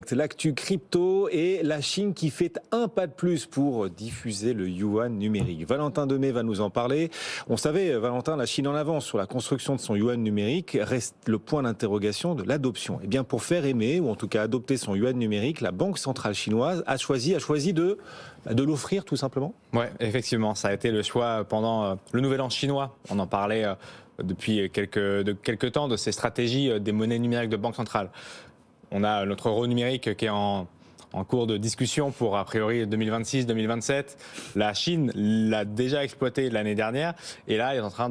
Direct, l'actu crypto et la Chine qui fait un pas de plus pour diffuser le yuan numérique. Valentin Demey va nous en parler. On savait, Valentin, la Chine en avance sur la construction de son yuan numérique. Reste le point d'interrogation de l'adoption. Eh bien, pour faire aimer, ou en tout cas adopter son yuan numérique, la Banque centrale chinoise a choisi de l'offrir tout simplement. Oui, effectivement, ça a été le choix pendant le Nouvel An chinois. On en parlait depuis quelques temps de ces stratégies des monnaies numériques de banque centrale. On a notre euro numérique qui est en cours de discussion pour a priori 2026-2027. La Chine l'a déjà exploité l'année dernière et là, elle est en train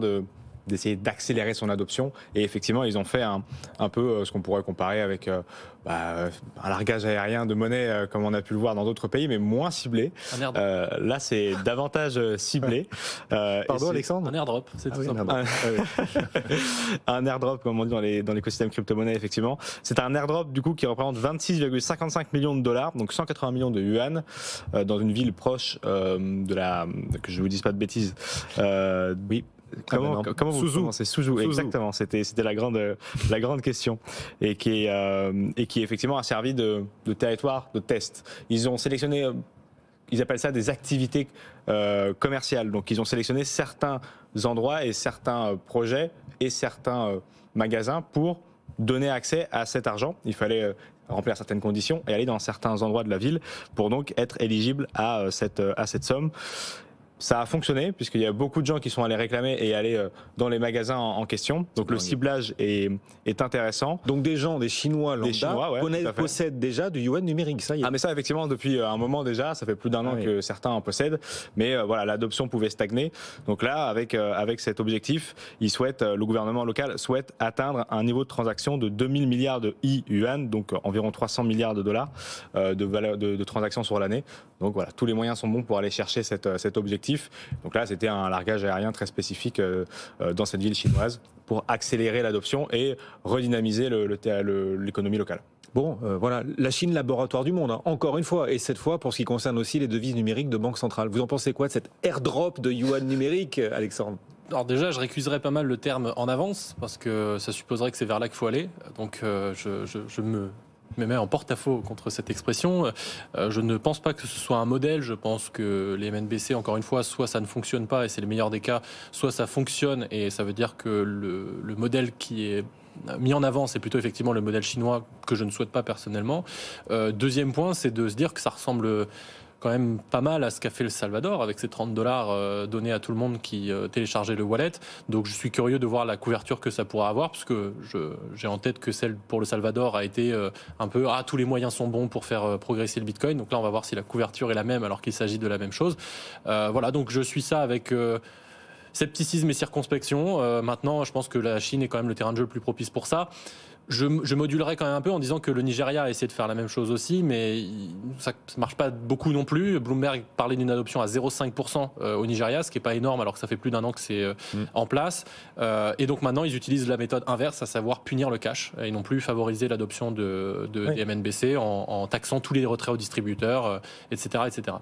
d'essayer d'accélérer son adoption. Et effectivement, ils ont fait un peu ce qu'on pourrait comparer avec un largage aérien de monnaie comme on a pu le voir dans d'autres pays, mais moins ciblé. Là, c'est davantage ciblé. Pardon, Alexandre ? Un airdrop, c'est tout simplement. Un airdrop, comme on dit dans l'écosystème crypto-monnaie, effectivement. C'est un airdrop, du coup, qui représente 26,55 millions de dollars, donc 180 millions de yuan, dans une ville proche que je ne vous dise pas de bêtises. Oui. Comment vous prononcez Suzhou, exactement. C'était la grande question et qui effectivement a servi de territoire de test. Ils ont sélectionné, ils appellent ça des activités commerciales. Donc ils ont sélectionné certains endroits et certains projets et certains magasins pour donner accès à cet argent. Il fallait remplir certaines conditions et aller dans certains endroits de la ville pour donc être éligible à cette somme. Ça a fonctionné puisqu'il y a beaucoup de gens qui sont allés réclamer et aller dans les magasins en question. Donc le ciblage est intéressant. Donc des Chinois lambda possèdent déjà du yuan numérique, ça y est. Ah mais ça effectivement depuis un moment déjà, ça fait plus d'un an que certains en possèdent. Mais voilà, l'adoption pouvait stagner. Donc là, avec cet objectif, le gouvernement local souhaite atteindre un niveau de transaction de 2000 milliards de yuan, donc environ 300 milliards de dollars de transactions sur l'année. Donc voilà, tous les moyens sont bons pour aller chercher cet objectif. Donc là, c'était un largage aérien très spécifique dans cette ville chinoise pour accélérer l'adoption et redynamiser l'économie locale. Bon, voilà, la Chine, laboratoire du monde, hein, encore une fois, et cette fois pour ce qui concerne aussi les devises numériques de banque centrale. Vous en pensez quoi de cet airdrop de yuan numérique, Alexandre ? Alors déjà, je récuserais pas mal le terme en avance, parce que ça supposerait que c'est vers là qu'il faut aller. Donc je me mets en porte-à-faux contre cette expression. Je ne pense pas que ce soit un modèle. Je pense que les MNBC, encore une fois, soit ça ne fonctionne pas et c'est le meilleur des cas, soit ça fonctionne et ça veut dire que le modèle qui est mis en avant, c'est plutôt effectivement le modèle chinois que je ne souhaite pas personnellement. Deuxième point, c'est de se dire que ça ressemble quand même pas mal à ce qu'a fait le Salvador avec ses 30 $ donnés à tout le monde qui téléchargeait le wallet. Donc je suis curieux de voir la couverture que ça pourra avoir, parce que j'ai en tête que celle pour le Salvador a été un peu tous les moyens sont bons pour faire progresser le Bitcoin. Donc là on va voir si la couverture est la même alors qu'il s'agit de la même chose. Voilà, donc je suis ça avec scepticisme et circonspection. Maintenant, je pense que la Chine est quand même le terrain de jeu le plus propice pour ça. Je modulerais quand même un peu en disant que le Nigeria a essayé de faire la même chose aussi, mais ça ne marche pas beaucoup non plus. Bloomberg parlait d'une adoption à 0,5% au Nigeria, ce qui n'est pas énorme alors que ça fait plus d'un an que c'est en place. Et donc maintenant, ils utilisent la méthode inverse, à savoir punir le cash, et non plus favoriser l'adoption des MNBC en taxant tous les retraits aux distributeurs, etc., etc.